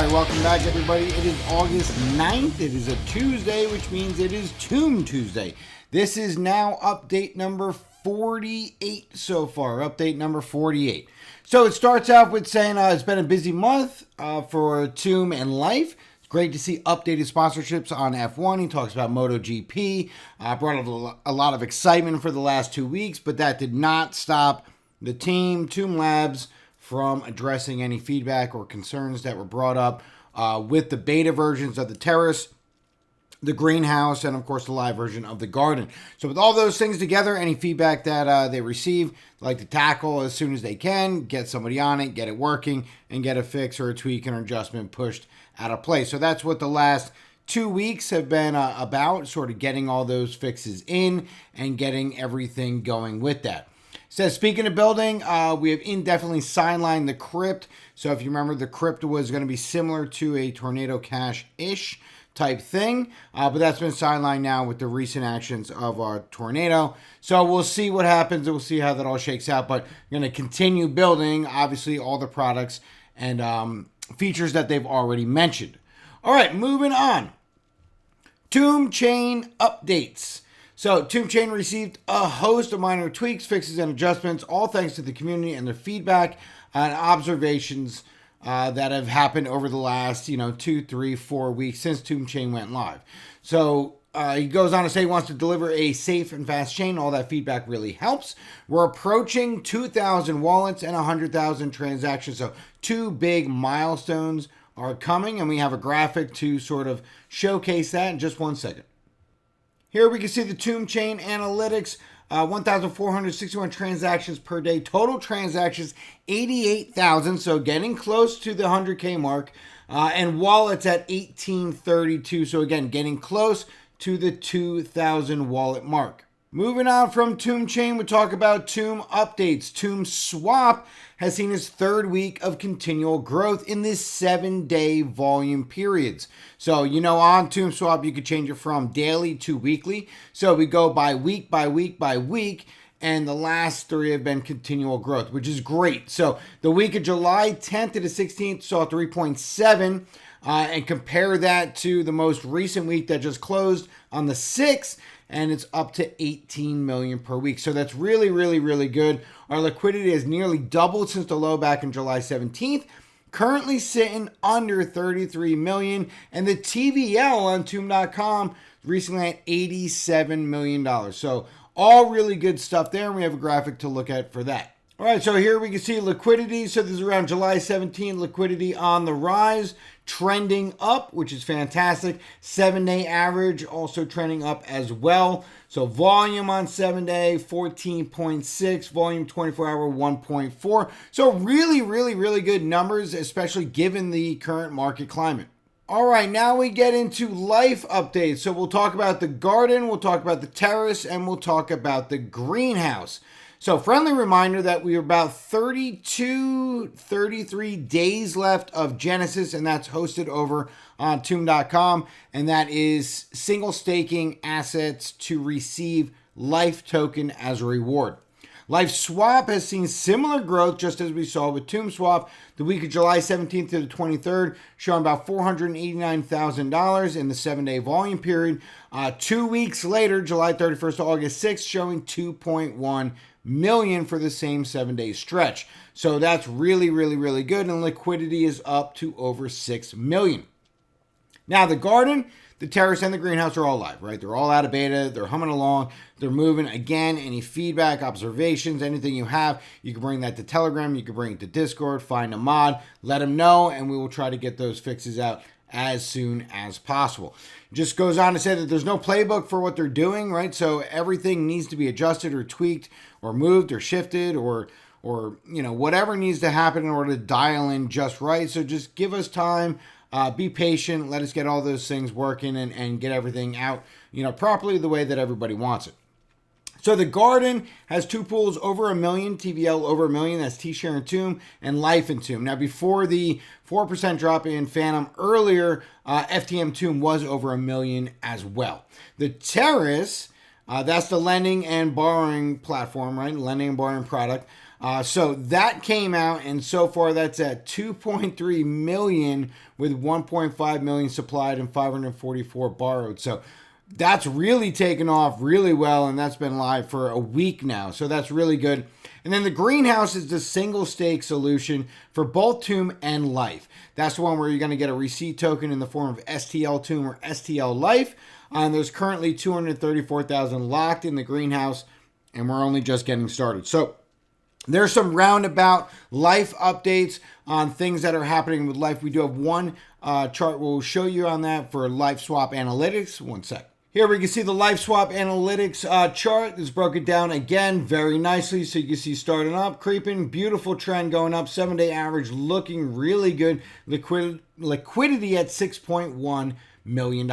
right, welcome back, everybody. It is August 9th. It is a Tuesday, which means it is Tomb Tuesday. This is now update number 48 so far. Update number 48. So it starts out with saying it's been a busy month for Tomb and Life. It's great to see updated sponsorships on F1. He talks about MotoGP. Brought a lot of excitement for the last 2 weeks, but that did not stop the team, Tomb Labs, from addressing any feedback or concerns that were brought up with the beta versions of the Terrace, the Greenhouse, and of course the live version of the Garden. So with all those things together, any feedback that they receive, like to tackle as soon as they can, get somebody on it, get it working, and get a fix or a tweak or adjustment pushed out of place. So that's what the last 2 weeks have been about, sort of getting all those fixes in and getting everything going with that. Says, speaking of building, we have indefinitely sidelined the crypt. So if you remember, the crypt was going to be similar to a Tornado Cash-ish type thing. But that's been sidelined now with the recent actions of our Tornado. So we'll see what happens. We'll see how that all shakes out. But we're going to continue building, obviously, all the products and features that they've already mentioned. All right, moving on. Tomb Chain updates. So, Tomb Chain received a host of minor tweaks, fixes, and adjustments, all thanks to the community and their feedback and observations that have happened over the last, 2, 3, 4 weeks since Tomb Chain went live. So, he goes on to say he wants to deliver a safe and fast chain. All that feedback really helps. We're approaching 2,000 wallets and 100,000 transactions. So, 2 big milestones are coming, and we have a graphic to sort of showcase that in just 1 second. Here we can see the Tomb Chain analytics, 1,461 transactions per day. Total transactions, 88,000, so getting close to the 100K mark. And wallets at 1,832, so again, getting close to the 2,000 wallet mark. Moving on from Tomb Chain, we talk about Tomb updates. Tomb Swap has seen its third week of continual growth in this 7-day volume periods. So, on Tomb Swap, you could change it from daily to weekly. So we go by week, by week, by week, and the last 3 have been continual growth, which is great. So the week of July 10th to the 16th saw 3.7, and compare that to the most recent week that just closed on the 6th, and it's up to 18 million per week. So that's really, really, really good. Our liquidity has nearly doubled since the low back in July 17th, currently sitting under 33 million, and the TVL on Tomb.com recently at $87 million. So all really good stuff there, and we have a graphic to look at for that. All right, so here we can see liquidity. So this is around July 17th, liquidity on the rise, trending up, which is fantastic. 7-day average also trending up as well. So volume on 7-day, 14.6, volume 24-hour, 1.4. So really, really, really good numbers, especially given the current market climate. All right, now we get into life updates. So we'll talk about the Garden, we'll talk about the Terrace, and we'll talk about the Greenhouse. So friendly reminder that we are about 32, 33 days left of Genesis, and that's hosted over on Tomb.com, and that is single staking assets to receive Life token as a reward. Life Swap has seen similar growth just as we saw with Tomb Swap. The week of July 17th to the 23rd, showing about $489,000 in the 7-day volume period. 2 weeks later, July 31st to August 6th, showing 2.1 million for the same 7-day stretch. So that's really, really, really good. And liquidity is up to over 6 million. Now the Garden, the Terrace, and the Greenhouse are all live, right? They're all out of beta. They're humming along. They're moving. Again, any feedback, observations, anything you have, you can bring that to Telegram. You can bring it to Discord. Find a mod. Let them know, and we will try to get those fixes out as soon as possible. It just goes on to say that there's no playbook for what they're doing, right? So everything needs to be adjusted or tweaked or moved or shifted or whatever needs to happen in order to dial in just right. So just give us time. Be patient. Let us get all those things working and get everything out, properly the way that everybody wants it. So the Garden has 2 pools over 1 million, TVL over 1 million, that's T-Share and Tomb, and Life and Tomb. Now before the 4% drop in Phantom earlier, FTM Tomb was over 1 million as well. The Terrace, that's the lending and borrowing platform, right? Lending and borrowing product. So that came out, and so far that's at 2.3 million with 1.5 million supplied and 544 borrowed. So that's really taken off really well, and that's been live for a week now. So that's really good. And then the greenhouse is the single stake solution for both Tomb and Life. That's the one where you're going to get a receipt token in the form of STL Tomb or STL Life. And there's currently 234,000 locked in the greenhouse, and we're only just getting started. So there's some roundabout Life updates on things that are happening with Life. We do have one chart we'll show you on that for Life Swap Analytics. One sec. Here we can see the Life Swap Analytics chart. It's broken down again very nicely. So you can see starting up, creeping, beautiful trend going up, 7-day average looking really good. Liquidity at $6.1 million.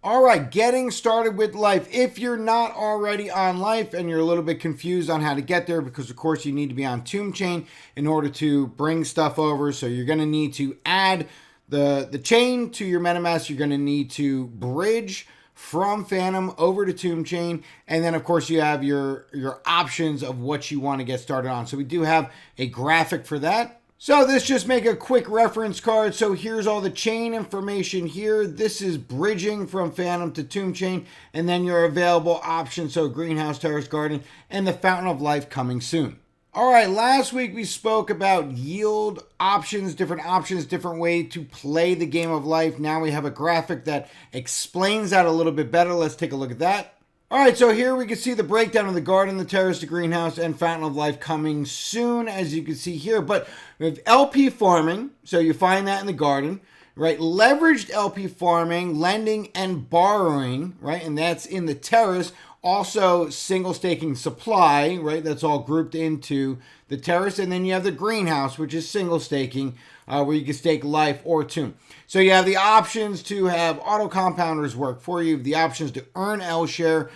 All right, getting started with Life. If you're not already on Life and you're a little bit confused on how to get there, because of course you need to be on Tomb Chain in order to bring stuff over. So you're going to need to add the chain to your MetaMask. You're going to need to bridge from Phantom over to Tomb Chain, and then of course you have your options of what you want to get started on. So we do have a graphic for that. So this just make a quick reference card. So here's all the chain information here. This is bridging from Phantom to Tomb Chain, and then your available options. So Greenhouse, Terrace Garden, and the Fountain of Life coming soon. All right, last week we spoke about yield options, different way to play the game of Life. Now we have a graphic that explains that a little bit better. Let's take a look at that. All right, so here we can see the breakdown of the garden, the terrace, the greenhouse, and Fountain of Life coming soon, as you can see here. But with LP farming, so you find that in the garden, right? Leveraged LP farming, lending, and borrowing, right? And that's in the terrace. Also, single staking supply, right? That's all grouped into the terrace. And then you have the greenhouse, which is single staking, where you can stake Life or Tomb. So you have the options to have auto compounders work for you, the options to earn L share,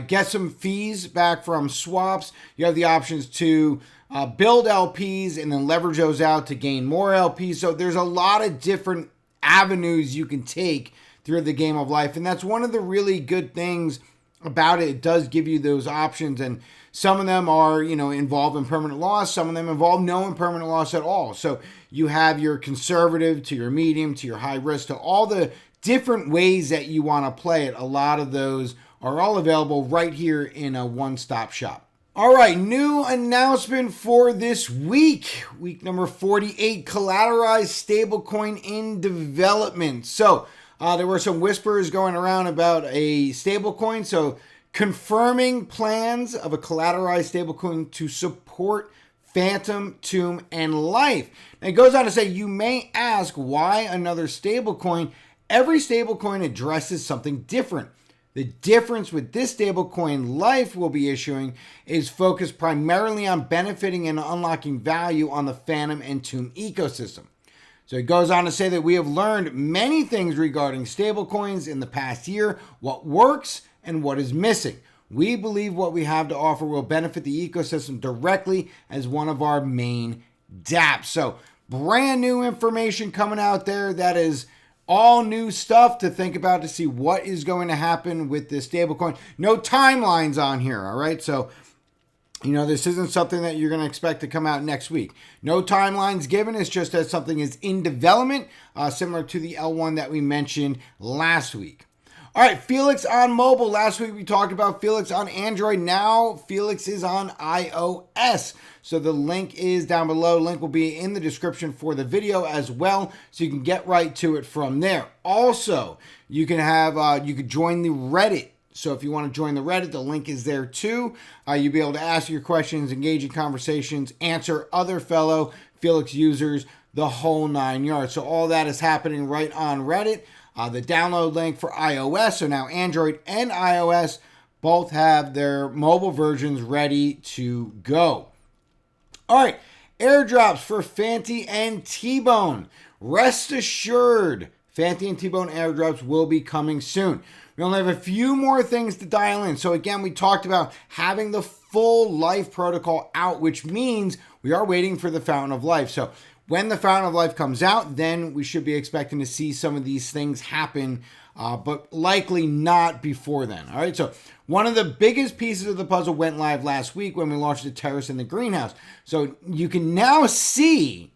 get some fees back from swaps. You have the options to build LPs and then leverage those out to gain more LPs. So there's a lot of different avenues you can take through the game of Life. And that's one of the really good things about it. It does give you those options, and some of them are, involved in permanent loss. Some of them involve no impermanent loss at all. So you have your conservative to your medium to your high risk to all the different ways that you want to play it. A lot of those are all available right here in a one-stop shop. All right, new announcement for this week. Week number 48, collateralized stablecoin in development. So there were some whispers going around about a stablecoin. So confirming plans of a collateralized stablecoin to support Phantom, Tomb, and Life. Now, it goes on to say, you may ask why another stablecoin. Every stablecoin addresses something different. The difference with this stablecoin Life will be issuing is focused primarily on benefiting and unlocking value on the Phantom and Tomb ecosystem. So it goes on to say that we have learned many things regarding stablecoins in the past year, what works and what is missing. We believe what we have to offer will benefit the ecosystem directly as one of our main dApps. So brand new information coming out there. That is all new stuff to think about to see what is going to happen with this stablecoin. No timelines on here, all right? So this isn't something that you're going to expect to come out next week. No timelines given. It's just as something is in development, similar to the L1 that we mentioned last week. All right, FELIX on mobile. Last week we talked about FELIX on Android. Now FELIX is on iOS. So the link is down below. Link will be in the description for the video as well, so you can get right to it from there. Also, you can join the Reddit. So if you want to join the Reddit, the link is there too. You'll be able to ask your questions, engage in conversations, answer other fellow FELIX users, the whole 9 yards. So all that is happening right on Reddit. The download link for iOS, so now Android and iOS both have their mobile versions ready to go. All right, airdrops for Fanti and T-Bone. Rest assured, Fanti and T-Bone airdrops will be coming soon. We only have a few more things to dial in. So again, we talked about having the full Life protocol out, which means we are waiting for the Fountain of Life. So when the Fountain of Life comes out, then we should be expecting to see some of these things happen but likely not before then. All right, so one of the biggest pieces of the puzzle went live last week when we launched the terrace and the greenhouse. So you can now see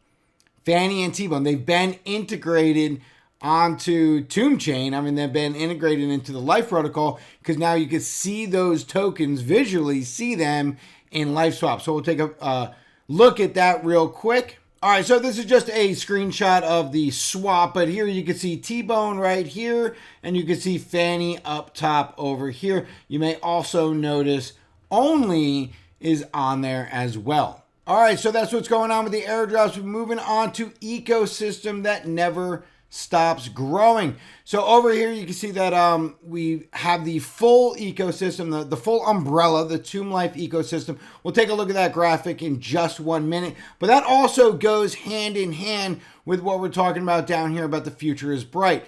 Fanny and T-Bone. They've been integrated onto Tomb Chain. I mean, they've been integrated into the Lif protocol because now you can see those tokens, visually see them in LifeSwap. So we'll take a look at that real quick. All right, so this is just a screenshot of the swap, but here you can see T-Bone right here, and you can see Fanny up top over here. You may also notice Only is on there as well. All right, so that's what's going on with the airdrops. We're moving on to ecosystem that never stops growing. So over here you can see that we have the full ecosystem, the full umbrella, the Tomb Life ecosystem. We'll take a look at that graphic in just 1 minute, but that also goes hand in hand with what we're talking about down here about the future is bright.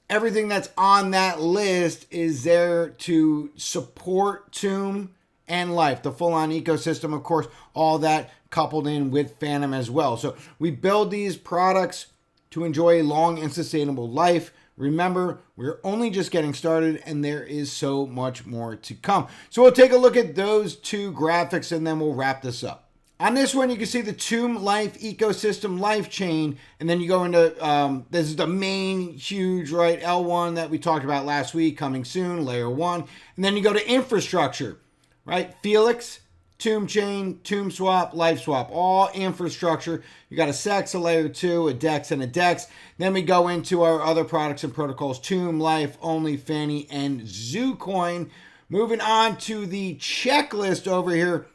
Everything that's on that list is there to support Tomb and Life, the full-on ecosystem, of course, all that coupled in with Phantom as well. So we build these products to enjoy a long and sustainable life. Remember, we're only just getting started and there is so much more to come. So we'll take a look at those two graphics and then we'll wrap this up. On this one, you can see the Tomb Life ecosystem life chain, and then you go into, this is the main huge, right, L1 that we talked about last week, coming soon, layer 1. And then you go to infrastructure, right, FELIX, Tomb Chain, Tomb Swap, LifeSwap, all infrastructure. You got a SEX, a layer 2, a DEX, and a DEX. Then we go into our other products and protocols, Tomb, Life, Only, Fanny, and ZooCoin. Moving on to the checklist over here.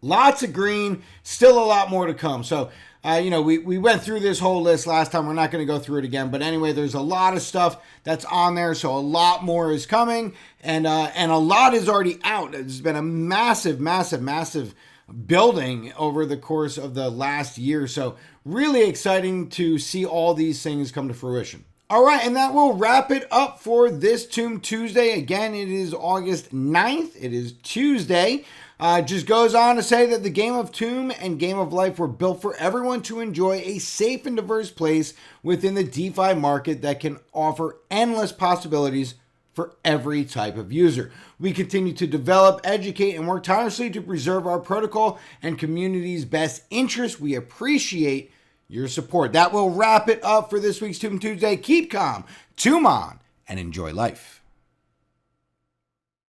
Lots of green, still a lot more to come. So, we went through this whole list last time. We're not going to go through it again. But anyway, there's a lot of stuff that's on there. So a lot more is coming. And a lot is already out. It's been a massive building over the course of the last year. So really exciting to see all these things come to fruition. All right, and that will wrap it up for this Tomb Tuesday. Again, it is August 9th. It is Tuesday. Just goes on to say that the game of Tomb and game of Life were built for everyone to enjoy a safe and diverse place within the DeFi market that can offer endless possibilities for every type of user. We continue to develop, educate, and work tirelessly to preserve our protocol and community's best interests. We appreciate your support. That will wrap it up for this week's Tomb Tuesday. Keep calm, tomb on, and enjoy life.